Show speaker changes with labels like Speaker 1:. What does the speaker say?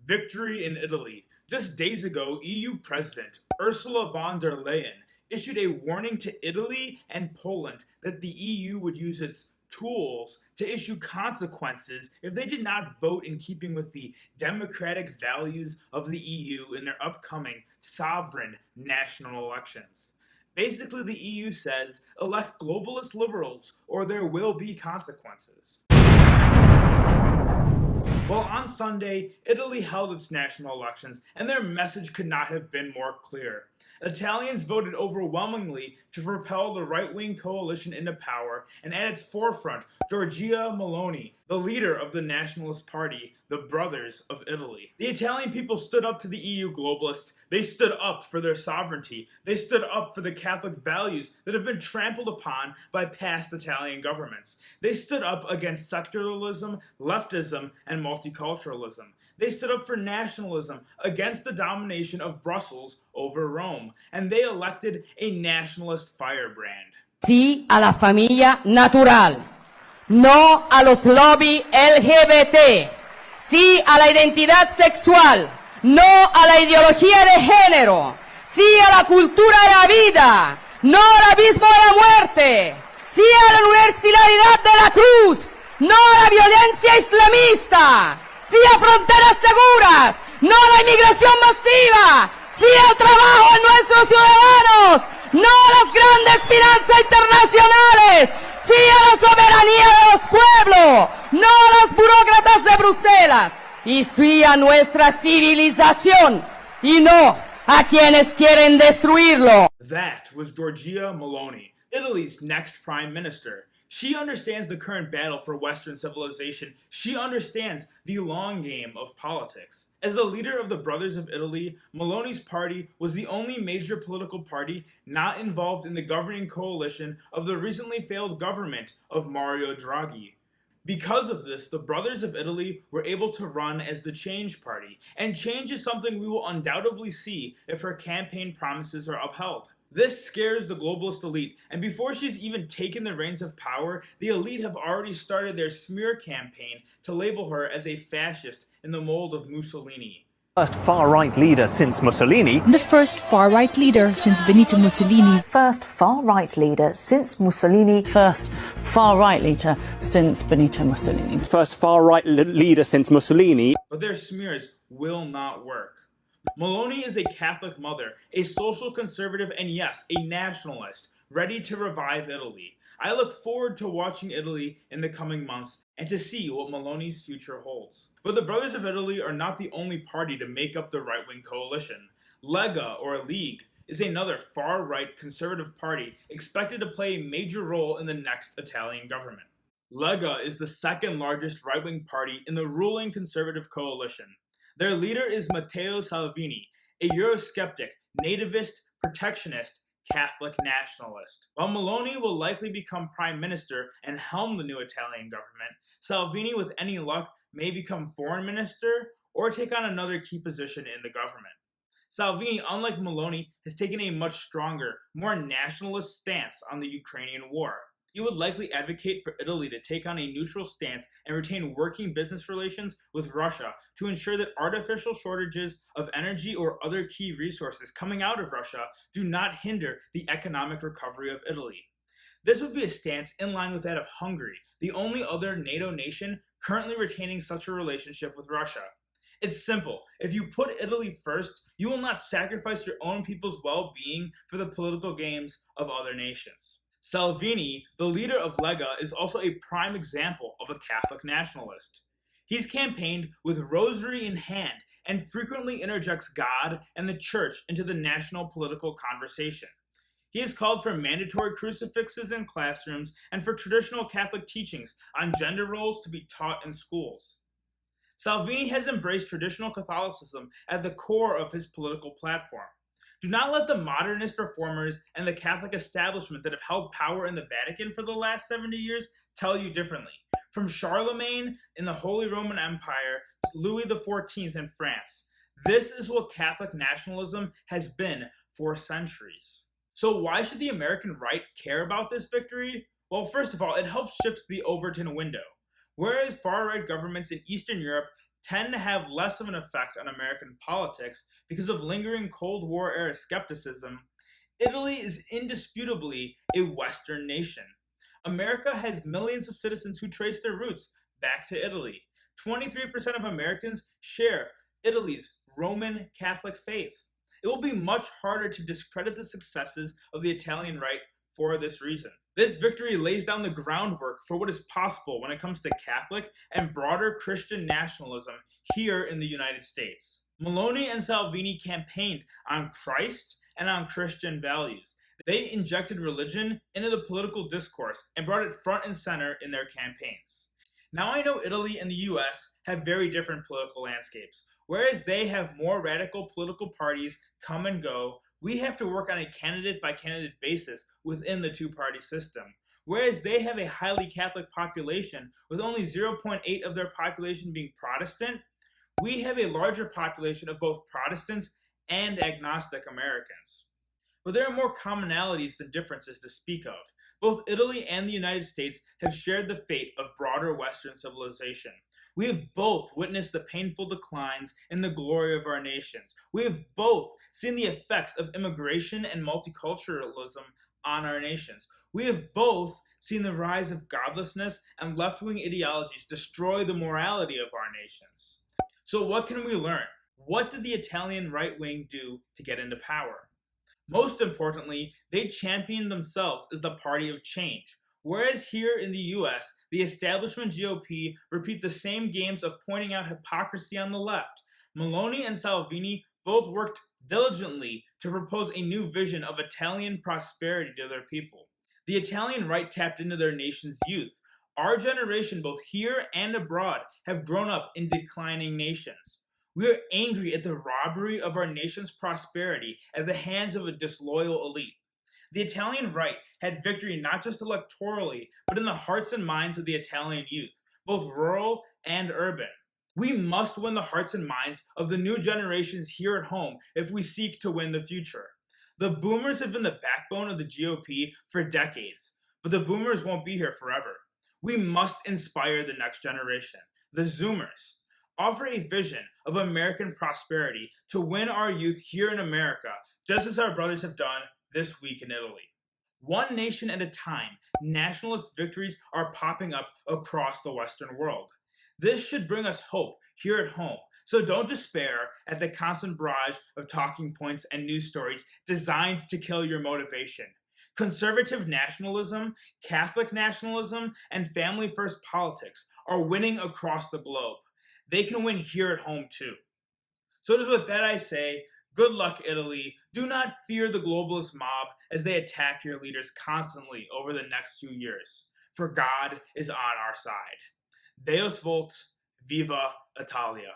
Speaker 1: Victory in Italy. Just days ago, EU President Ursula von der Leyen issued a warning to Italy and Poland that the EU would use its tools to issue consequences if they did not vote in keeping with the democratic values of the EU in their upcoming sovereign national elections. Basically, the EU says, elect globalist liberals or there will be consequences. Well, on Sunday, Italy held its national elections, and their message could not have been more clear. Italians voted overwhelmingly to propel the right-wing coalition into power, and at its forefront, Giorgia Meloni, the leader of the Nationalist Party, the Brothers of Italy. The Italian people stood up to the EU globalists. They stood up for their sovereignty. They stood up for the Catholic values that have been trampled upon by past Italian governments. They stood up against secularism, leftism, and multiculturalism. They stood up for nationalism against the domination of Brussels over Rome, and they elected a nationalist firebrand.
Speaker 2: Sí a la familia natural, no a los lobby LGBT, sí a la identidad sexual, no a la ideología de género, sí a la cultura de la vida, no al abismo de la muerte, sí a la universalidad de la cruz, no a la violencia islamista, sí a fronteras seguras, no a la inmigración masiva, sí al trabajo de nuestros ciudadanos, no a las grandes finanzas internacionales, sí a la soberanía de los pueblos, no a las burócratas de Bruselas, y sí a nuestra civilización, y no a quienes quieren destruirlo.
Speaker 1: That was Giorgia Meloni, Italy's next prime minister. She understands the current battle for Western civilization. She understands the long game of politics. As the leader of the Brothers of Italy, Meloni's party was the only major political party not involved in the governing coalition of the recently failed government of Mario Draghi. Because of this, the Brothers of Italy were able to run as the Change Party, and change is something we will undoubtedly see if her campaign promises are upheld. This scares the globalist elite, and before she's even taken the reins of power, the elite have already started their smear campaign to label her as a fascist in the mold of Mussolini.
Speaker 3: First far-right leader since Mussolini.
Speaker 4: The first far-right leader since Benito Mussolini.
Speaker 5: First far-right leader since Mussolini.
Speaker 6: First far-right leader since Benito Mussolini.
Speaker 3: First far-right leader since Mussolini.
Speaker 1: But their smears will not work. Meloni is a Catholic mother, a social conservative, and yes, a nationalist, ready to revive Italy. I look forward to watching Italy in the coming months and to see what Meloni's future holds. But the Brothers of Italy are not the only party to make up the right-wing coalition. Lega, or League, is another far-right conservative party expected to play a major role in the next Italian government. Lega is the second largest right-wing party in the ruling conservative coalition. Their leader is Matteo Salvini, a Eurosceptic, nativist, protectionist, Catholic nationalist. While Meloni will likely become prime minister and helm the new Italian government, Salvini, with any luck, may become foreign minister or take on another key position in the government. Salvini, unlike Meloni, has taken a much stronger, more nationalist stance on the Ukrainian war. He would likely advocate for Italy to take on a neutral stance and retain working business relations with Russia to ensure that artificial shortages of energy or other key resources coming out of Russia do not hinder the economic recovery of Italy. This would be a stance in line with that of Hungary, the only other NATO nation currently retaining such a relationship with Russia. It's simple. If you put Italy first, you will not sacrifice your own people's well-being for the political games of other nations. Salvini, the leader of Lega, is also a prime example of a Catholic nationalist. He's campaigned with rosary in hand and frequently interjects God and the Church into the national political conversation. He has called for mandatory crucifixes in classrooms and for traditional Catholic teachings on gender roles to be taught in schools. Salvini has embraced traditional Catholicism at the core of his political platform. Do not let the modernist reformers and the Catholic establishment that have held power in the Vatican for the last 70 years tell you differently. From Charlemagne in the Holy Roman Empire to Louis XIV in France, this is what Catholic nationalism has been for centuries. So why should the American right care about this victory? Well, first of all, it helps shift the Overton window. Whereas far-right governments in Eastern Europe tend to have less of an effect on American politics because of lingering Cold War era skepticism, Italy is indisputably a Western nation. America has millions of citizens who trace their roots back to Italy. 23% of Americans share Italy's Roman Catholic faith. It will be much harder to discredit the successes of the Italian right for this reason. This victory lays down the groundwork for what is possible when it comes to Catholic and broader Christian nationalism here in the United States. Meloni and Salvini campaigned on Christ and on Christian values. They injected religion into the political discourse and brought it front and center in their campaigns. Now I know Italy and the US have very different political landscapes. Whereas they have more radical political parties come and go, we have to work on a candidate-by-candidate basis within the two-party system. Whereas they have a highly Catholic population, with only 0.8% of their population being Protestant, we have a larger population of both Protestants and agnostic Americans. But there are more commonalities than differences to speak of. Both Italy and the United States have shared the fate of broader Western civilization. We have both witnessed the painful declines in the glory of our nations. We have both seen the effects of immigration and multiculturalism on our nations. We have both seen the rise of godlessness and left-wing ideologies destroy the morality of our nations. So what can we learn? What did the Italian right wing do to get into power? Most importantly, they championed themselves as the party of change. Whereas here in the US, the establishment GOP repeat the same games of pointing out hypocrisy on the left. Meloni and Salvini both worked diligently to propose a new vision of Italian prosperity to their people. The Italian right tapped into their nation's youth. Our generation, both here and abroad, have grown up in declining nations. We are angry at the robbery of our nation's prosperity at the hands of a disloyal elite. The Italian right had victory not just electorally, but in the hearts and minds of the Italian youth, both rural and urban. We must win the hearts and minds of the new generations here at home if we seek to win the future. The boomers have been the backbone of the GOP for decades, but the boomers won't be here forever. We must inspire the next generation, the Zoomers. Offer a vision of American prosperity to win our youth here in America, just as our brothers have done this week in Italy. One nation at a time, nationalist victories are popping up across the Western world. This should bring us hope here at home, so don't despair at the constant barrage of talking points and news stories designed to kill your motivation. Conservative nationalism, Catholic nationalism, and family-first politics are winning across the globe. They can win here at home too. So it is with that I say, good luck, Italy. Do not fear the globalist mob as they attack your leaders constantly over the next 2 years, for God is on our side. Deus Volt, Viva Italia.